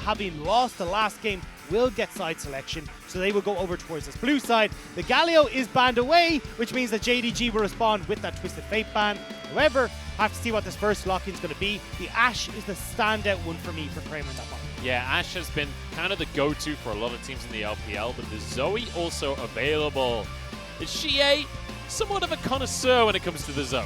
having lost the last game, will get side selection, so they will go over towards this blue side. The Galio is banned away, which means that JDG will respond with that Twisted Fate ban. However, have to see what this first lock-in is going to be. The Ashe is the standout one for me for Kramer in that one. Yeah, Ashe has been kind of the go-to for a lot of teams in the LPL, but the Zoe also available. Is Shie somewhat of a connoisseur when it comes to the Zoe?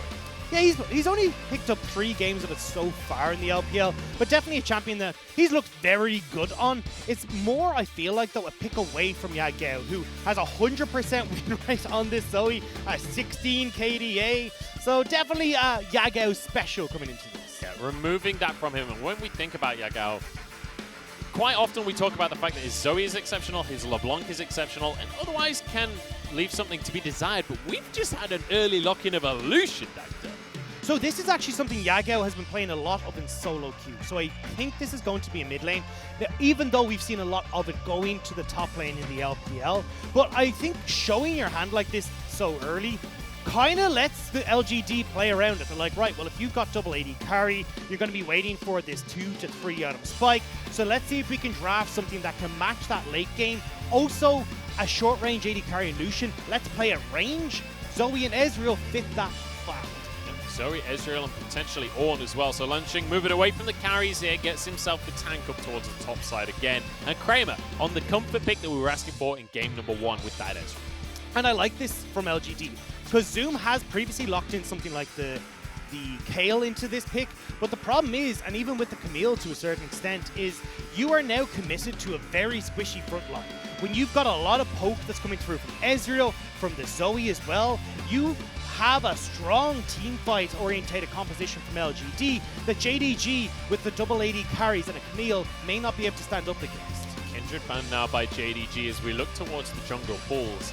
Yeah, he's only picked up 3 games of it so far in the LPL, but definitely a champion that he's looked very good on. It's more, I feel like, though, a pick away from Yagao, who has 100% win rate on this Zoe, 16 KDA. So definitely Yagao special coming into this. Yeah, removing that from him. And when we think about Yagao, quite often we talk about the fact that his Zoe is exceptional, his LeBlanc is exceptional, and otherwise can leave something to be desired. But we've just had an early lock-in of Evolution, Doctor. So this is actually something Yagao has been playing a lot of in solo queue. So I think this is going to be a mid lane, even though we've seen a lot of it going to the top lane in the LPL. But I think showing your hand like this so early kind of lets the LGD play around it. They're like, right, well, if you've got double AD carry, you're going to be waiting for this 2 to 3 item spike. So let's see if we can draft something that can match that late game. Also, a short range AD carry Lucian. Let's play at range. Zoe and Ezreal fit that file. Zoe, Ezreal, and potentially Ornn as well. So Lunching moving away from the carries here, gets himself the tank up towards the top side again. And Kramer on the comfort pick that we were asking for in game number 1 with that Ezreal. And I like this from LGD, because Zoom has previously locked in something like the Kale into this pick, but the problem is, and even with the Camille to a certain extent, is you are now committed to a very squishy front line. When you've got a lot of poke that's coming through from Ezreal, from the Zoe as well, you have a strong team fight orientated composition from LGD that JDG with the double AD carries and a Camille may not be able to stand up against. Kindred banned now by JDG as we look towards the jungle pools.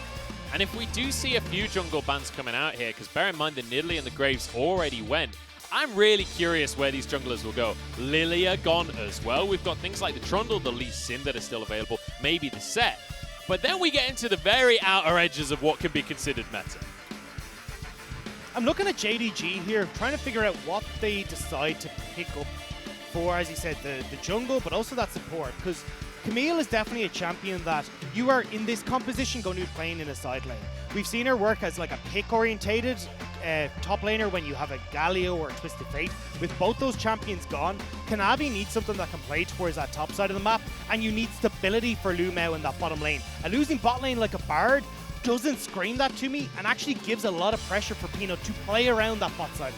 And if we do see a few jungle bans coming out here, because bear in mind the Nidalee and the Graves already went, I'm really curious where these junglers will go. Lilia gone as well. We've got things like the Trundle, the Lee Sin that are still available, maybe the Set. But then we get into the very outer edges of what can be considered meta. I'm looking at JDG here, trying to figure out what they decide to pick up for, as you said, the jungle, but also that support, because Camille is definitely a champion that you are in this composition going to be playing in a side lane. We've seen her work as like a pick-orientated top laner when you have a Galio or a Twisted Fate. With both those champions gone, Kanavi needs something that can play towards that top side of the map, and you need stability for Lumao in that bottom lane. And losing bot lane like a Bard doesn't scream that to me, and actually gives a lot of pressure for Peanut to play around that bot side.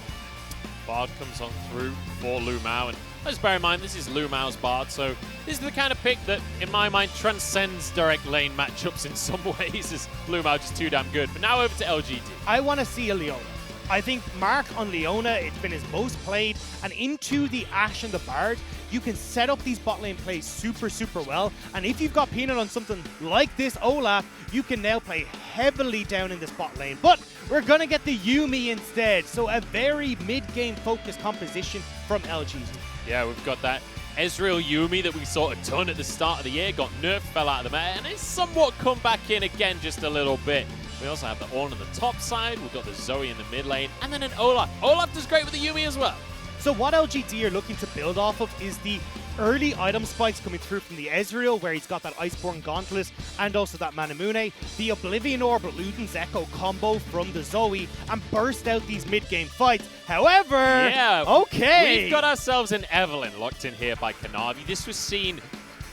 Bard comes on through for Lumao, and let's bear in mind this is Lumao's Bard, so this is the kind of pick that, in my mind, transcends direct lane matchups in some ways, as Lumao just too damn good. But now over to LGD. I want to see a Leona. I think Mark on Leona, it's been his most played, and into the Ashe and the Bard, you can set up these bot lane plays super, super well. And if you've got Peanut on something like this Olaf, you can now play heavily down in this bot lane. But we're going to get the Yuumi instead, so a very mid-game focused composition from LGD. Yeah, we've got that Ezreal Yuumi that we saw a ton at the start of the year, got nerfed, fell out of the meta, and it's somewhat come back in again just a little bit. We also have the Ornn on the top side, we've got the Zoe in the mid lane, and then an Olaf. Olaf does great with the Yuumi as well. So what LGD are looking to build off of is the early item spikes coming through from the Ezreal, where he's got that Iceborne Gauntlet and also that Manamune, the Oblivion Orb Luden's Echo combo from the Zoe, and burst out these mid-game fights. However, yeah, okay, we've got ourselves an Evelynn locked in here by Kanavi. This was seen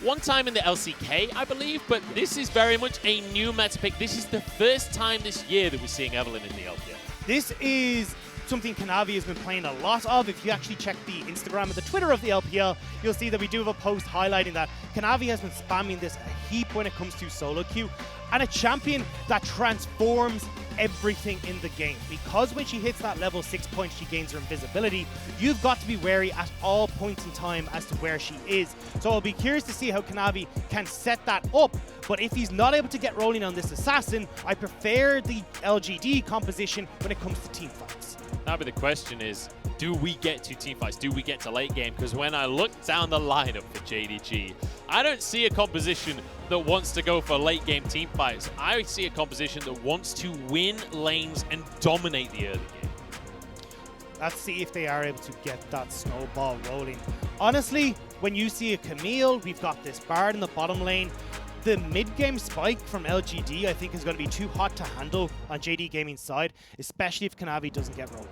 one time in the LCK, I believe, but this is very much a new meta pick. This is the first time this year that we're seeing Evelynn in the LPL. This is something Kanavi has been playing a lot of. If you actually check the Instagram and the Twitter of the LPL, you'll see that we do have a post highlighting that Kanavi has been spamming this a heap when it comes to solo queue, and a champion that transforms everything in the game. Because when she hits that level 6 point, she gains her invisibility. You've got to be wary at all points in time as to where she is. So I'll be curious to see how Kanavi can set that up. But if he's not able to get rolling on this assassin, I prefer the LGD composition when it comes to team fights. Now the question is, do we get to team fights? Do we get to late game? Because when I look down the lineup for JDG, I don't see a composition that wants to go for late game team fights. I see a composition that wants to win lanes and dominate the early game. Let's see if they are able to get that snowball rolling. Honestly, when you see a Camille, we've got this Bard in the bottom lane. The mid-game spike from LGD, I think, is going to be too hot to handle on JD Gaming's side, especially if Kanavi doesn't get rolling.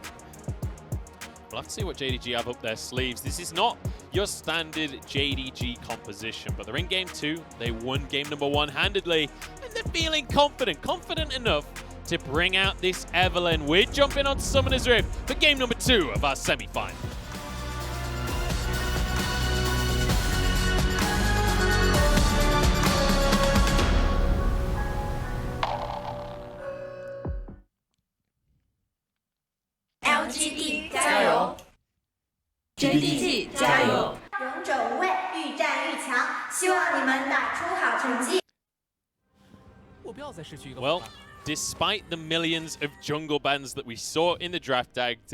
We'll have to see what JDG have up their sleeves. This is not your standard JDG composition, but they're in game 2. They won game number 1 handedly, and they're feeling confident enough to bring out this Evelyn. We're jumping on Summoner's Rift for game number 2 of our semi-final. LGD 加油 ，JDG 加油！勇者无畏，愈战愈强，希望你们打出好成绩。 Well, despite the millions of jungle bans that we saw in the draft act,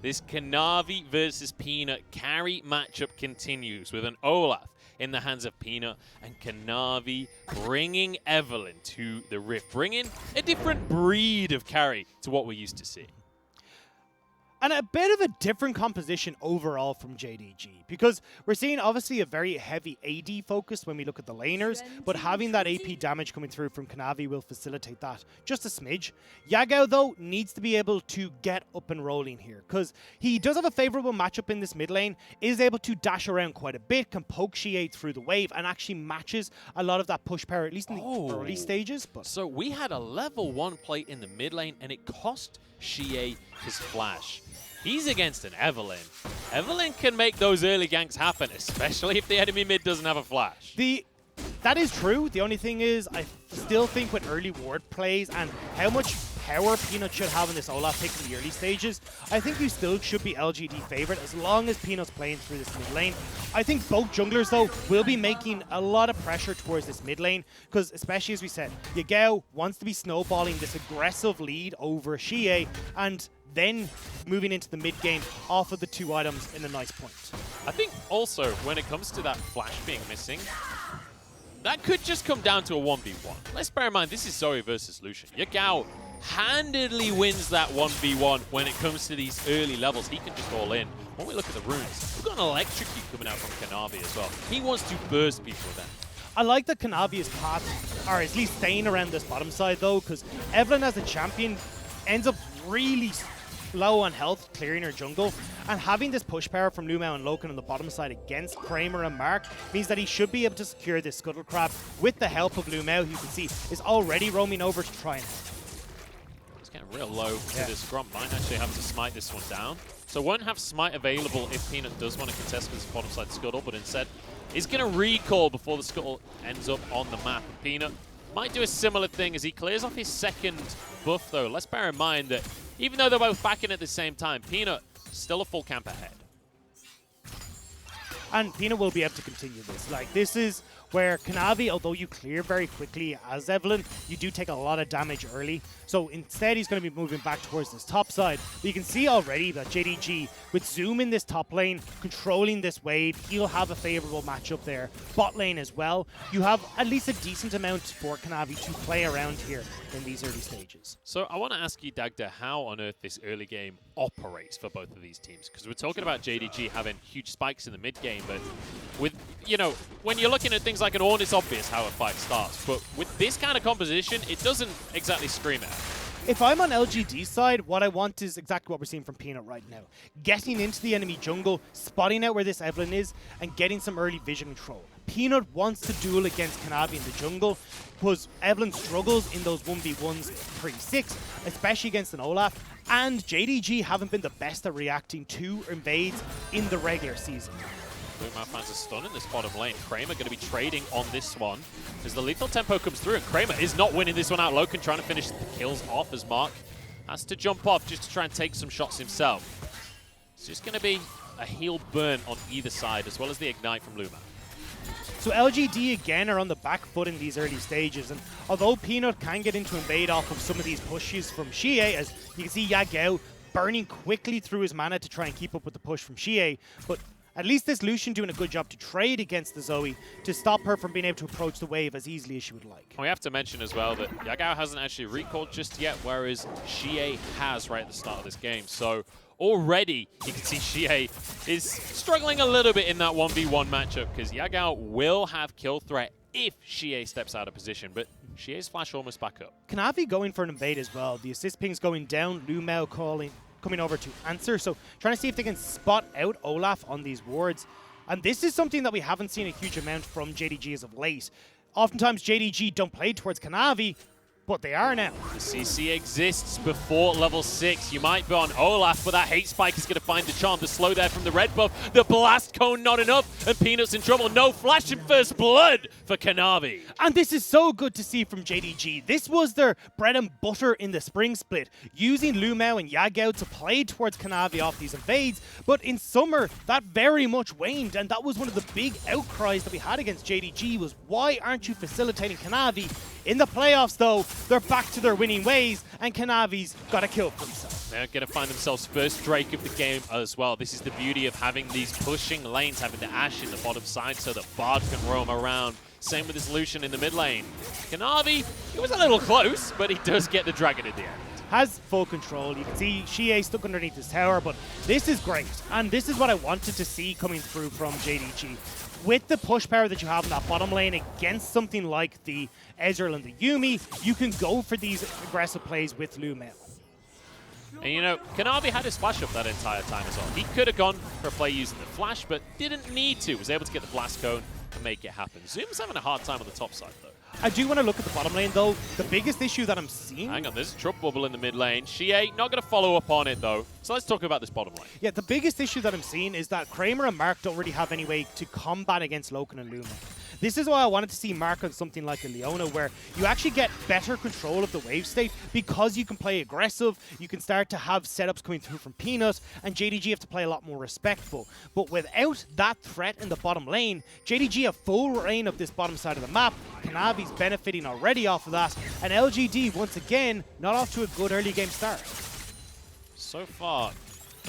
this Kanavi versus Peanut carry matchup continues with an Olaf in the hands of Peanut and Kanavi bringing Evelyn to the Rift, bringing a different breed of carry to what we're used to seeing. And a bit of a different composition overall from JDG, because we're seeing obviously a very heavy AD focus when we look at the laners, but having that AP damage coming through from Kanavi will facilitate that just a smidge. Yagao, though, needs to be able to get up and rolling here, because he does have a favorable matchup in this mid lane, is able to dash around quite a bit, can poke Xie through the wave, and actually matches a lot of that push power, at least in the early stages. But so we had a level 1 play in the mid lane, and it cost Xie his flash. He's against an Evelyn. Evelyn can make those early ganks happen, especially if the enemy mid doesn't have a flash. That is true. The only thing is, I still think with early ward plays and how much power Peanut should have in this Olaf pick in the early stages, I think you still should be LGD favorite as long as Peanut's playing through this mid lane. I think both junglers, though, will be making a lot of pressure towards this mid lane because, especially as we said, Yagao wants to be snowballing this aggressive lead over Xie and then moving into the mid game off of the 2 items in a nice point. I think also when it comes to that flash being missing, that could just come down to a 1v1. Let's bear in mind, this is Zoe versus Lucian. Yagao handedly wins that 1v1 when it comes to these early levels. He can just all in. When we look at the runes, we've got an electrocute coming out from Kanavi as well. He wants to burst people with that. I like that Kanavi's path, or at least staying around this bottom side though, because Evelyn as a champion ends up really low on health, clearing her jungle, and having this push power from Lumao and Loken on the bottom side against Kramer and Mark means that he should be able to secure this Scuttle Crab with the help of Lumao, who you can see is already roaming over to try and help. It's getting real low to this Grump. Might actually have to smite this one down. So won't have smite available if Peanut does want to contest with his bottom side Scuttle, but instead he's going to recall before the Scuttle ends up on the map. Peanut might do a similar thing as he clears off his second buff though. Let's bear in mind that even though they're both backing at the same time, Peanut still a full camp ahead. And Peanut will be able to continue this. Like, this is where Kanavi, although you clear very quickly as Evelyn, you do take a lot of damage early. So instead, he's going to be moving back towards this top side. But you can see already that JDG, with Zoom in this top lane, controlling this wave, he'll have a favorable matchup there. Bot lane as well. You have at least a decent amount for Kanavi to play around here in these early stages. So I want to ask you, Dagda, how on earth this early game operates for both of these teams? Because we're talking about JDG having huge spikes in the mid game, but with, you know, when you're looking at things like an Ornn, it's obvious how a fight starts. But with this kind of composition, it doesn't exactly scream at. If I'm on LGD's side, what I want is exactly what we're seeing from Peanut right now. Getting into the enemy jungle, spotting out where this Evelyn is, and getting some early vision control. Peanut wants to duel against Kanavi in the jungle, because Evelyn struggles in those 1v1s pre-6, especially against an Olaf, and JDG haven't been the best at reacting to invades in the regular season. Lumao finds a stun in this bottom lane. Kramer going to be trading on this one as the lethal tempo comes through, and Kramer is not winning this one out. Loken trying to finish the kills off as Mark has to jump off just to try and take some shots himself. It's just going to be a heal burn on either side, as well as the ignite from Lumao. So LGD again are on the back foot in these early stages, and although Peanut can get into invade off of some of these pushes from Xie, as you can see Yagao burning quickly through his mana to try and keep up with the push from Xie, but at least this Lucian doing a good job to trade against the Zoe to stop her from being able to approach the wave as easily as she would like. We have to mention as well that Yagao hasn't actually recalled just yet, whereas Xie has right at the start of this game. So already you can see Xie is struggling a little bit in that 1v1 matchup because Yagao will have kill threat if Xie steps out of position, but Xie's flash almost back up. Kanavi going for an invade as well. The assist ping's going down, Lumao coming over to answer, so trying to see if they can spot out Olaf on these wards. And this is something that we haven't seen a huge amount from JDG as of late. Oftentimes JDG don't play towards Kanavi, but they are now. The CC exists before level 6. You might be on Olaf, but that hate spike is going to find the charm. The slow there from the red buff. The blast cone not enough, and Peanut's in trouble. No flash in first blood for Kanavi. And this is so good to see from JDG. This was their bread and butter in the spring split, using Lumao and Yagao to play towards Kanavi off these invades. But in summer, that very much waned, and that was one of the big outcries that we had against JDG was, why aren't you facilitating Kanavi? In the playoffs, though, they're back to their winning ways, and Kanavi's got a kill for himself. They're going to find themselves first Drake of the game as well. This is the beauty of having these pushing lanes, having the Ashe in the bottom side so that Bard can roam around. Same with his Lucian in the mid lane. Kanavi, he was a little close, but he does get the dragon at the end. Has full control. You can see Xie stuck underneath his tower, but this is great. And this is what I wanted to see coming through from JDG. With the push power that you have in that bottom lane against something like the Ezreal and the Yuumi, you can go for these aggressive plays with Lumao. And you know, Kanavi had his flash up that entire time as well. He could have gone for a play using the flash, but didn't need to. Was able to get the blast cone and make it happen. Zoom's having a hard time on the top side, though. I do want to look at the bottom lane, though. The biggest issue that I'm seeing... Hang on, there's a Truck Bubble in the mid lane. Xie not going to follow up on it, though. So let's talk about this bottom lane. Yeah, the biggest issue that I'm seeing is that Kramer and Mark don't really have any way to combat against Loken and Luma. This is why I wanted to see Mark on something like a Leona, where you actually get better control of the wave state because you can play aggressive, you can start to have setups coming through from Peanut, and JDG have to play a lot more respectful. But without that threat in the bottom lane, JDG have full reign of this bottom side of the map. Kanavi's benefiting already off of that, and LGD, once again, not off to a good early game start. So far,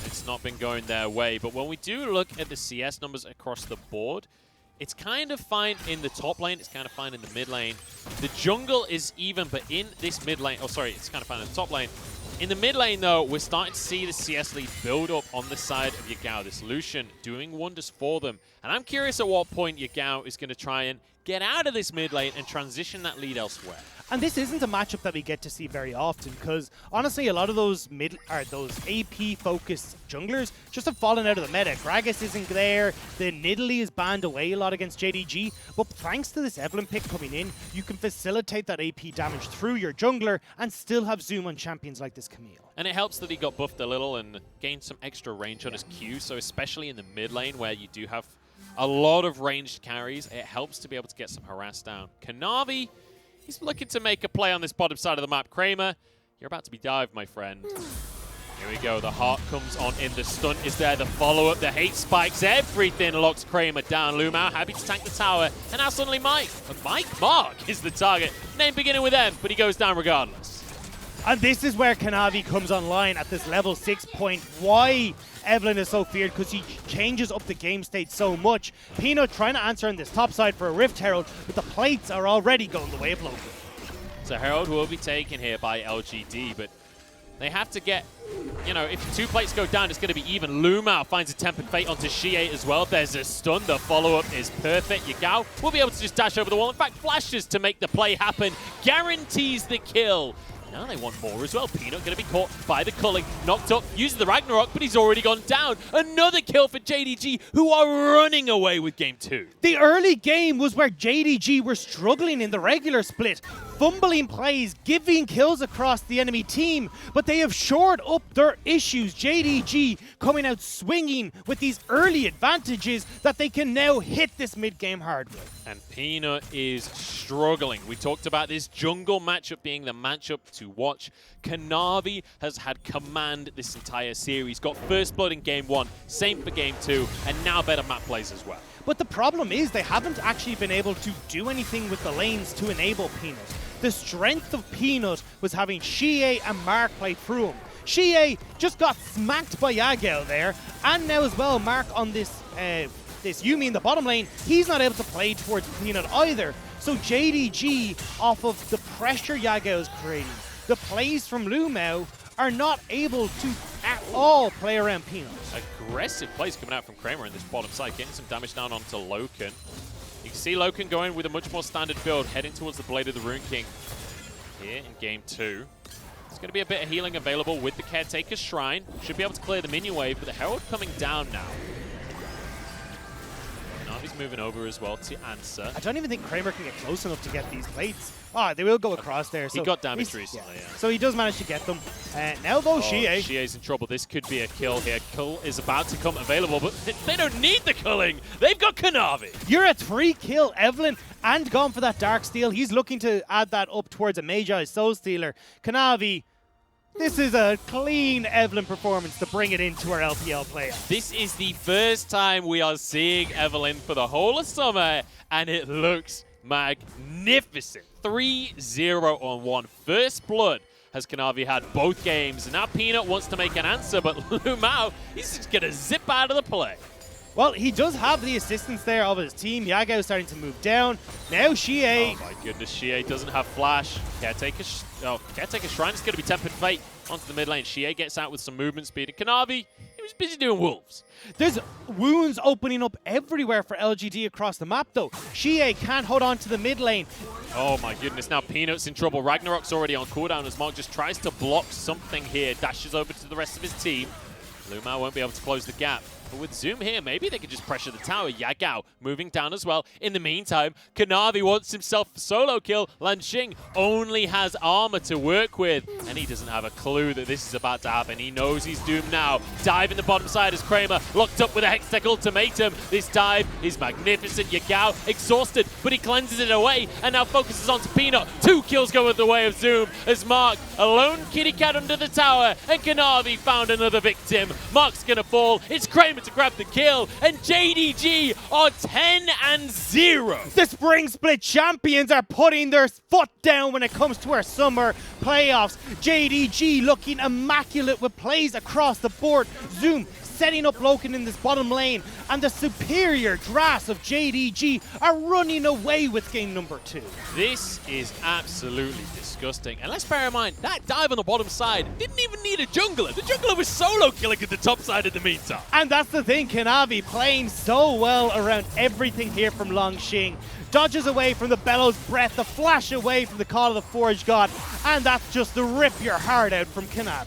it's not been going their way, but when we do look at the CS numbers across the board, it's kind of fine in the top lane, it's kind of fine in the mid lane. The jungle is even, but in this mid lane, oh sorry, it's kind of fine in the top lane. In the mid lane though, we're starting to see the CS lead build up on the side of Yagao. This Lucian doing wonders for them. And I'm curious at what point Yagao is going to try and get out of this mid lane and transition that lead elsewhere. And this isn't a matchup that we get to see very often, because honestly, a lot of those AP-focused junglers just have fallen out of the meta. Gragas isn't there, the Nidalee is banned away a lot against JDG, but thanks to this Evelyn pick coming in, you can facilitate that AP damage through your jungler and still have zoom on champions like this Camille. And it helps that he got buffed a little and gained some extra range on his Q, so especially in the mid lane where you do have a lot of ranged carries, it helps to be able to get some harass down. Kanavi, he's looking to make a play on this bottom side of the map. Kramer, you're about to be dived, my friend. Here we go. The heart comes on in. The stun is there. The follow-up, the hate spikes, everything locks Kramer down. Lumao happy to tank the tower. And now suddenly Mike. Mark is the target. Name beginning with M, but he goes down regardless. And this is where Kanavi comes online at this level 6 point. Why Evelyn is so feared, because he changes up the game state so much. Peanut trying to answer on this top side for a Rift Herald, but the plates are already going the way of Logan. So Herald will be taken here by LGD, but they have to get, you know, if 2 plates go down, it's going to be even. Lumao finds a Tempered Fate onto Xie as well. There's a stun. The follow-up is perfect. Yagao will be able to just dash over the wall. In fact, flashes to make the play happen. Guarantees the kill. Now they want more as well. Peanut going to be caught by the culling. Knocked up, uses the Ragnarok, but he's already gone down. Another kill for JDG, who are running away with Game 2. The early game was where JDG were struggling in the regular split, fumbling plays, giving kills across the enemy team, but they have shored up their issues. JDG coming out swinging with these early advantages that they can now hit this mid-game hard with. And Peanut is struggling. We talked about this jungle matchup being the matchup to watch. Kanavi has had command this entire series. Got first blood in Game 1, same for Game 2, and now better map plays as well. But the problem is they haven't actually been able to do anything with the lanes to enable Peanut. The strength of Peanut was having Xie and Mark play through him. Xie just got smacked by Yagao there, and now as well Mark on this Yuumi in the bottom lane, he's not able to play towards Peanut either. So JDG, off of the pressure Yagao is creating, the plays from Lumao are not able to all play around Peanut. Aggressive plays coming out from Kramer in this bottom side, getting some damage down onto Loken. You can see Loken going with a much more standard build, heading towards the Blade of the Rune King here in Game 2. There's going to be a bit of healing available with the Caretaker's Shrine. Should be able to clear the minion wave, but the Herald coming down now. Navi's moving over as well to answer. I don't even think Kramer can get close enough to get these plates. Ah, they will go across there. So he got damaged recently, yeah. So he does manage to get them. Now though, Xie. Xie's in trouble. This could be a kill here. Kill is about to come available, but they don't need the culling. They've got Kanavi. You're at 3-kill Evelyn and gone for that Dark Steel. He's looking to add that up towards a Magi Soul Stealer. Kanavi, this is a clean Evelyn performance to bring it into our LPL playoffs. This is the first time we are seeing Evelyn for the whole of summer, and it looks magnificent. 3-0 on 1. First blood has Kanavi had both games. And now Peanut wants to make an answer, but Lumao, he's just going to zip out of the play. Well, he does have the assistance there of his team. Yagao starting to move down. Now Xie. Oh my goodness, Xie doesn't have flash. Caretaker Shrine is going to be Tempered Fate onto the mid lane. Xie gets out with some movement speed. And Kanavi, he was busy doing wolves. There's wounds opening up everywhere for LGD across the map, though. Xie can't hold on to the mid lane. Oh my goodness, now Peanut's in trouble. Ragnarok's already on cooldown as Mark just tries to block something here. Dashes over to the rest of his team. Lumao won't be able to close the gap. But with Zoom here, maybe they could just pressure the tower. Yagao moving down as well. In the meantime, Kanavi wants himself a solo kill. Lanxing only has armor to work with, and he doesn't have a clue that this is about to happen. He knows he's doomed now. Dive in the bottom side as Kramer locked up with a Hextech ultimatum. This dive is magnificent. Yagao exhausted, but he cleanses it away and now focuses onto Peanut. 2 kills go with the way of Zoom as Mark, a lone kitty cat under the tower, and Kanavi found another victim. Mark's gonna fall. It's Kramer to grab the kill, and JDG are 10-0. The Spring Split champions are putting their foot down when it comes to our summer playoffs. JDG looking immaculate with plays across the board. Zoom setting up Loken in this bottom lane, and the superior drafts of JDG are running away with game number 2. This is absolutely disgusting. And let's bear in mind, that dive on the bottom side didn't even need a jungler. The jungler was solo killing at the top side in the meantime. And that's the thing, Kanavi playing so well around everything here from Lanxing. Dodges away from the Bellows Breath, the flash away from the Call of the Forge God, and that's just to rip your heart out from Kanavi.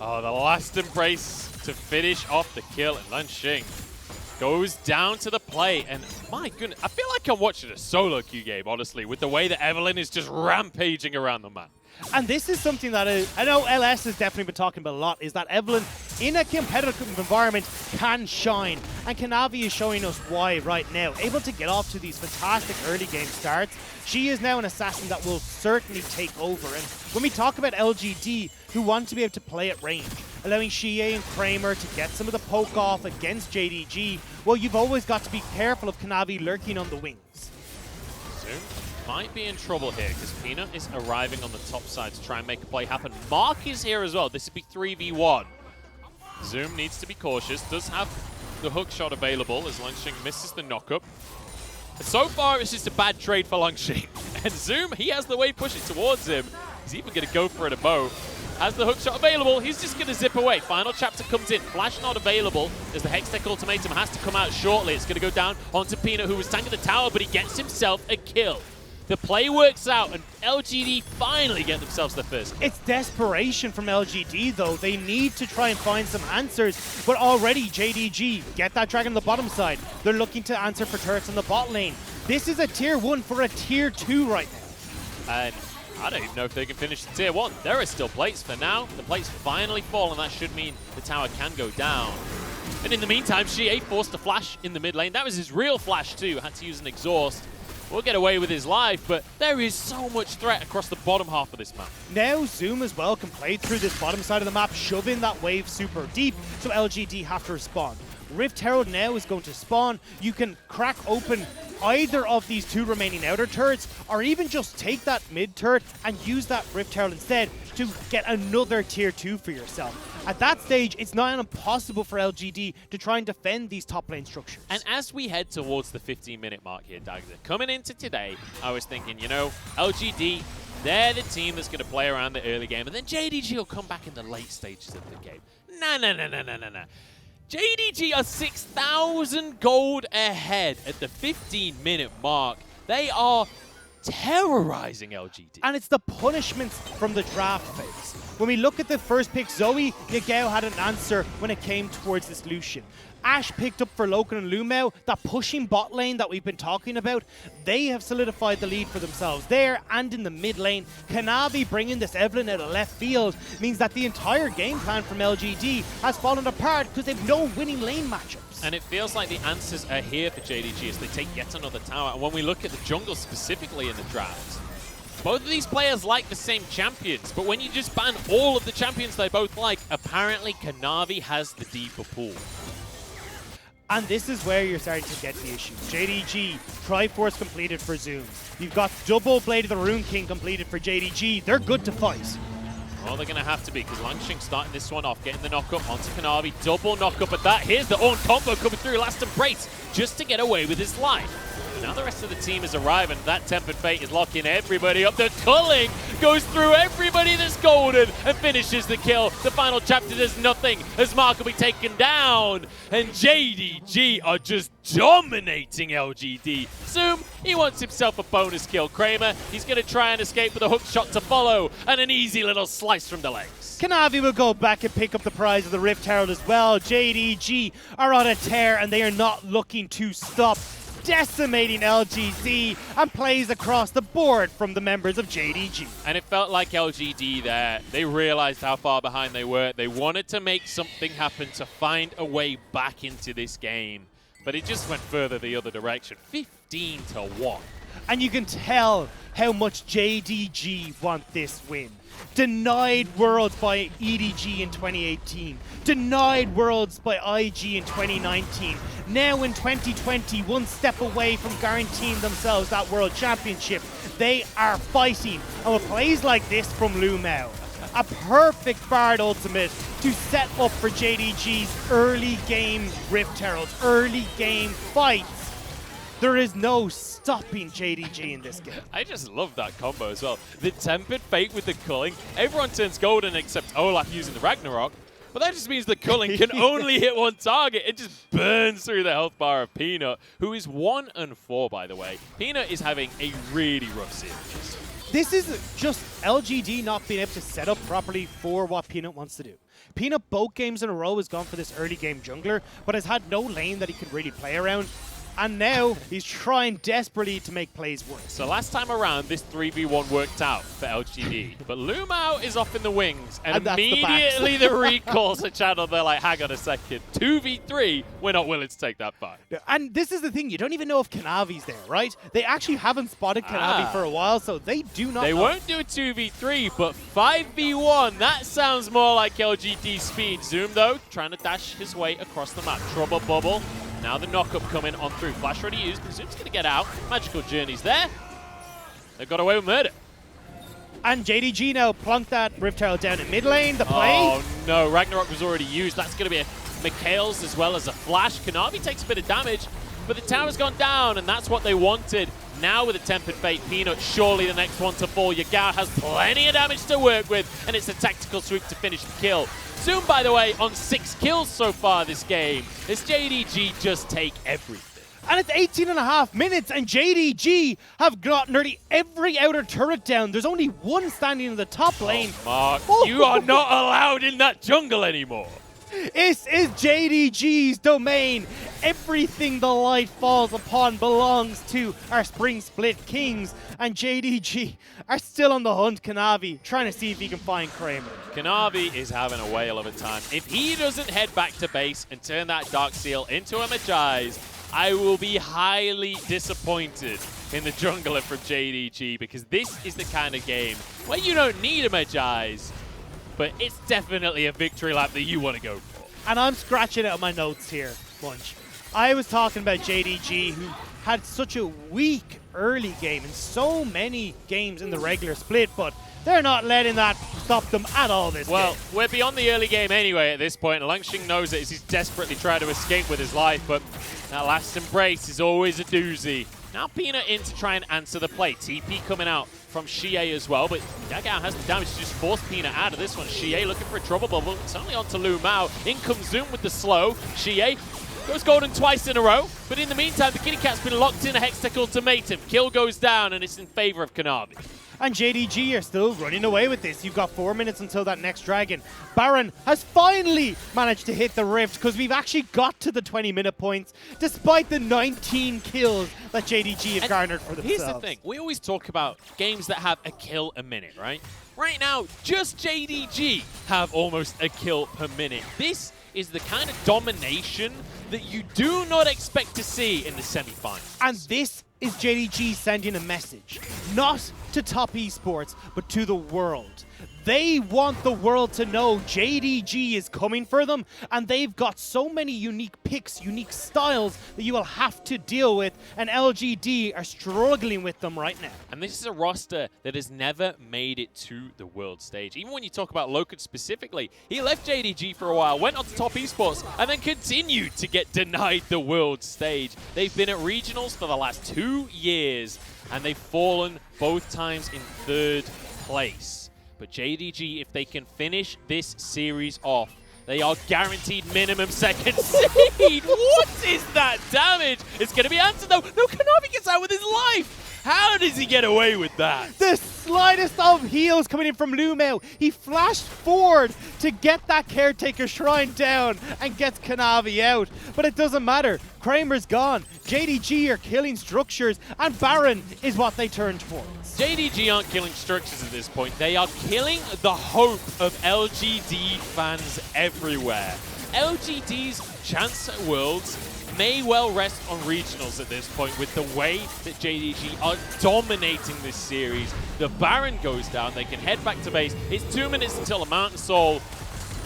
Oh, the last embrace to finish off the kill, and Lanxing goes down to the play, and my goodness, I feel like I'm watching a solo queue game, honestly, with the way that Evelyn is just rampaging around the map. And this is something that I know LS has definitely been talking about a lot, is that Evelyn, in a competitive environment, can shine. And Kanavi is showing us why right now. Able to get off to these fantastic early game starts. She is now an assassin that will certainly take over. And when we talk about LGD, who want to be able to play at range, allowing Xie and Kramer to get some of the poke off against JDG, well, you've always got to be careful of Kanavi lurking on the wings. Zoom might be in trouble here because Peanut is arriving on the top side to try and make a play happen. Mark is here as well. This would be 3v1. Zoom needs to be cautious. Does have the hook shot available as Lanxing misses the knockup. So far, it's just a bad trade for Lanxing. And Zoom, he has the wave pushing towards him. He's even going to go for it a bow. Has the hook shot available, he's just going to zip away. Final chapter comes in, flash not available as the Hextech ultimatum has to come out shortly. It's going to go down onto Peanut, who was tanking the tower, but he gets himself a kill. The play works out, and LGD finally get themselves their first kill. It's desperation from LGD, though. They need to try and find some answers, but already JDG get that dragon on the bottom side. They're looking to answer for turrets on the bot lane. This is a tier 1 for a tier 2 right now. And I don't even know if they can finish the tier 1. There are still plates for now. The plates finally fall, and that should mean the tower can go down. And in the meantime, Xie forced a flash in the mid lane. That was his real flash too. Had to use an exhaust. Will get away with his life, but there is so much threat across the bottom half of this map. Now Zoom as well can play through this bottom side of the map, shoving that wave super deep, so LGD have to respond. Rift Herald now is going to spawn. You can crack open either of these 2 remaining outer turrets, or even just take that mid turret and use that Rift Herald instead to get another tier 2 for yourself. At that stage, it's not impossible for LGD to try and defend these top lane structures. And as we head towards the 15-minute mark here, Dagda, coming into today, I was thinking, you know, LGD, They're the team that's going to play around the early game, and then JDG will come back in the late stages of the game. No. JDG are 6,000 gold ahead at the 15-minute mark. They are terrorizing LGD. And it's the punishments from the draft phase. When we look at the first pick, Zoe, Yagao had an answer when it came towards this Lucian. Ash picked up for Loken and Lumao, that pushing bot lane that we've been talking about. They have solidified the lead for themselves there and in the mid lane. Kanavi bringing this Evelyn out of left field means that the entire game plan from LGD has fallen apart because they've no winning lane matchups. And it feels like the answers are here for JDG as they take yet another tower. And when we look at the jungle specifically in the draft, both of these players like the same champions, but when you just ban all of the champions they both like, apparently Kanavi has the deeper pool. And this is where you're starting to get the issue. JDG, Triforce completed for Zoom. You've got double Blade of the Rune King completed for JDG. They're good to fight. Well, they're going to have to be, because Langshing starting this one off, getting the knock-up onto Kanavi. Double knock-up at that. Here's the own combo coming through. Last Embrace just to get away with his life. Now the rest of the team is arriving. That Tempered Fate is locking everybody up. The culling goes through everybody that's golden and finishes the kill. The final chapter does nothing as Mark will be taken down. And JDG are just dominating LGD. Zoom, he wants himself a bonus kill. Kramer, he's going to try and escape with a hook shot to follow and an easy little slice from the legs. Kanavi will go back and pick up the prize of the Rift Herald as well. JDG are on a tear and they are not looking to stop. Decimating LGD and plays across the board from the members of JDG. And it felt like LGD there, they realized how far behind they were. They wanted to make something happen to find a way back into this game. But it just went further the other direction. 15-1. And you can tell how much JDG want this win. Denied Worlds by EDG in 2018. Denied Worlds by IG in 2019. Now in 2020, one step away from guaranteeing themselves that World Championship. They are fighting. And with plays like this from Lumao, a perfect Bard ultimate to set up for JDG's early game Rift Heralds, early game fights. There is no stopping JDG in this game. I just love that combo as well. The Tempered Fate with the culling. Everyone turns golden except Olaf using the Ragnarok. But that just means the culling can only hit one target. It just burns through the health bar of Peanut, who is 1-4, by the way. Peanut is having a really rough series. This is just LGD not being able to set up properly for what Peanut wants to do. Peanut both games in a row has gone for this early game jungler, but has had no lane that he can really play around. And now he's trying desperately to make plays work. So last time around, this 3v1 worked out for LGD. But Lumao is off in the wings, and immediately the recalls the channel. They're like, hang on a second, 2v3, we're not willing to take that fight. And this is the thing, you don't even know if Kanavi's there, right? They actually haven't spotted Kanavi for a while, so they do not know. They won't do a 2v3, but 5v1, that sounds more like LGD speed. Zoom, though, trying to dash his way across the map. Trouble bubble. Now the knock-up coming on through. Flash already used, but Zoom's going to get out. Magical Journey's there. They've got away with murder. And JDG now plunked that Rift Herald down in mid lane. The play. Oh no, Ragnarok was already used. That's going to be a Mikhail's as well as a flash. Kanavi takes a bit of damage, but the tower's gone down, and that's what they wanted. Now with a Tempered Fate, Peanut surely the next one to fall. Yagao has plenty of damage to work with, and it's a tactical sweep to finish the kill. Zoom, by the way, on 6 kills so far this game. As JDG just take everything. And it's 18.5 minutes, and JDG have got nearly every outer turret down. There's only one standing in the top lane. Mark, you are not allowed in that jungle anymore. This is JDG's domain. Everything the light falls upon belongs to our Spring Split Kings. And JDG are still on the hunt, Kanavi, trying to see if he can find Kramer. Kanavi is having a whale of a time. If he doesn't head back to base and turn that Dark Seal into a Magi's, I will be highly disappointed in the jungler from JDG, because this is the kind of game where you don't need a Magi's, but it's definitely a victory lap that you want to go for. And I'm scratching out my notes here, Munch. I was talking about JDG, who had such a weak early game in so many games in the regular split, but they're not letting that stop them at all this game. We're beyond the early game anyway at this point. Langshing knows it as he's desperately trying to escape with his life, but that last embrace is always a doozy. Now Peanut in to try and answer the play. TP coming out from Xie as well, but Yagao has the damage to just force Peanut out of this one. Xie looking for a trouble bubble. It's only on to Lu Mao. In comes Zoom with the slow. Xie goes golden twice in a row, but in the meantime, the Kitty Cat's been locked in a Hextech ultimatum. Kill goes down, and it's in favor of Kanavi. And JDG are still running away with this. You've got 4 minutes until that next dragon. Baron has finally managed to hit the rift because we've actually got to the 20-minute points despite the 19 kills that JDG have garnered for themselves. Here's the thing. We always talk about games that have a kill a minute, right? Right now, just JDG have almost a kill per minute. This is the kind of domination that you do not expect to see in the semifinals. And this is JDG sending a message, not to top esports, but to the world. They want the world to know JDG is coming for them, and they've got so many unique picks, unique styles that you will have to deal with, and LGD are struggling with them right now. And this is a roster that has never made it to the world stage. Even when you talk about Loken specifically, he left JDG for a while, went on to top esports, and then continued to get denied the world stage. They've been at regionals for the last 2 years, and they've fallen both times in 3rd place. But JDG, if they can finish this series off, they are guaranteed minimum 2nd seed. What is that damage? It's going to be answered though. No, Kanavi gets out with his life. How does he get away with that? The slightest of heals coming in from Lu Mao. He flashed forward to get that Caretaker Shrine down and gets Kanavi out. But it doesn't matter. Kramer's gone. JDG are killing structures, and Baron is what they turn towards. JDG aren't killing structures at this point. They are killing the hope of LGD fans everywhere. LGD's chance at Worlds may well rest on regionals at this point with the way that JDG are dominating this series. The Baron goes down. They can head back to base. It's 2 minutes until the Mountain Soul.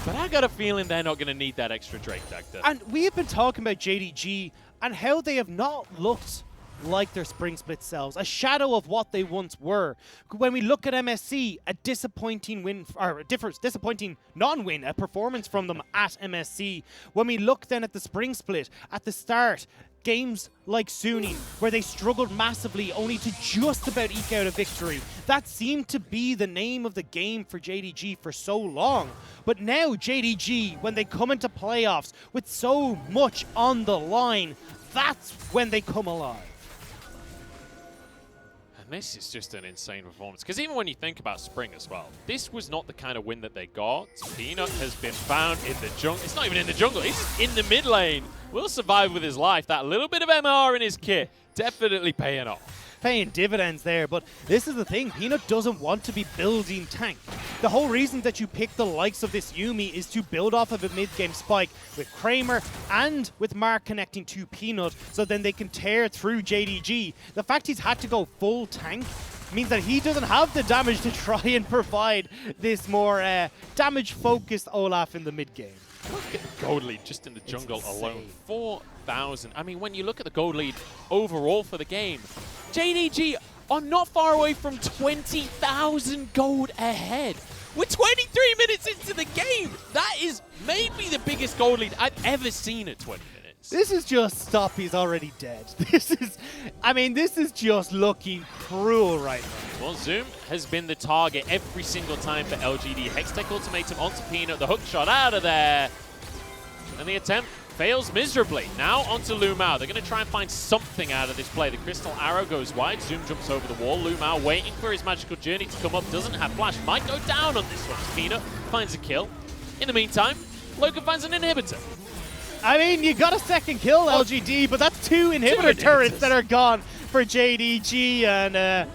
But I got a feeling they're not going to need that extra Drake deck. And we have been talking about JDG and how they have not looked like their spring split selves, a shadow of what they once were. When we look at MSC, a disappointing win, or a disappointing non-win, a performance from them at MSC. When we look then at the spring split, at the start, games like Suning, where they struggled massively only to just about eke out a victory. That seemed to be the name of the game for JDG for so long. But now JDG, when they come into playoffs with so much on the line, that's when they come alive. This is just an insane performance. Because even when you think about Spring as well, this was not the kind of win that they got. Peanut has been found in the jungle. It's not even in the jungle. He's just in the mid lane. Will survive with his life. That little bit of MR in his kit definitely paying off. Paying dividends there, but this is the thing. Peanut doesn't want to be building tank. The whole reason that you pick the likes of this Yuumi is to build off of a mid-game spike with Kramer and with Mark connecting to Peanut, so then they can tear through JDG. The fact he's had to go full tank means that he doesn't have the damage to try and provide this more damage-focused Olaf in the mid-game. Look at the gold lead just in the jungle alone. 4,000. I mean, when you look at the gold lead overall for the game, JDG are not far away from 20,000 gold ahead. We're 23 minutes into the game. That is maybe the biggest gold lead I've ever seen at 20 minutes. This is just stop, he's already dead. This is just looking cruel right now. Well, Zoom has been the target every single time for LGD. Hextech ultimatum onto Peanut, the hook shot out of there. And the attempt fails miserably. Now onto Lu Mao. They're going to try and find something out of this play. The crystal arrow goes wide. Zoom jumps over the wall. Lu Mao waiting for his magical journey to come up. Doesn't have flash. Might go down on this one. Peanut finds a kill. In the meantime, Loken finds an inhibitor. I mean, you got a second kill, LGD, but that's two inhibitor turrets that are gone for JDG, and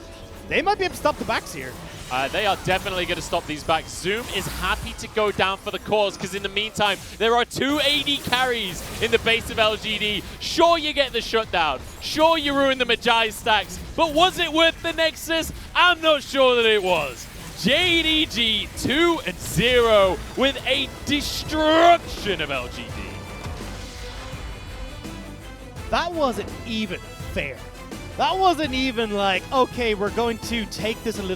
they might be able to stop the backs here. They are definitely going to stop these backs. Zoom is happy to go down for the cause, because in the meantime, there are 2 AD carries in the base of LGD. Sure, you get the shutdown. Sure, you ruin the Magi stacks. But was it worth the Nexus? I'm not sure that it was. JDG 2-0 with a destruction of LGD. That wasn't even fair. That wasn't even like, okay, we're going to take this a little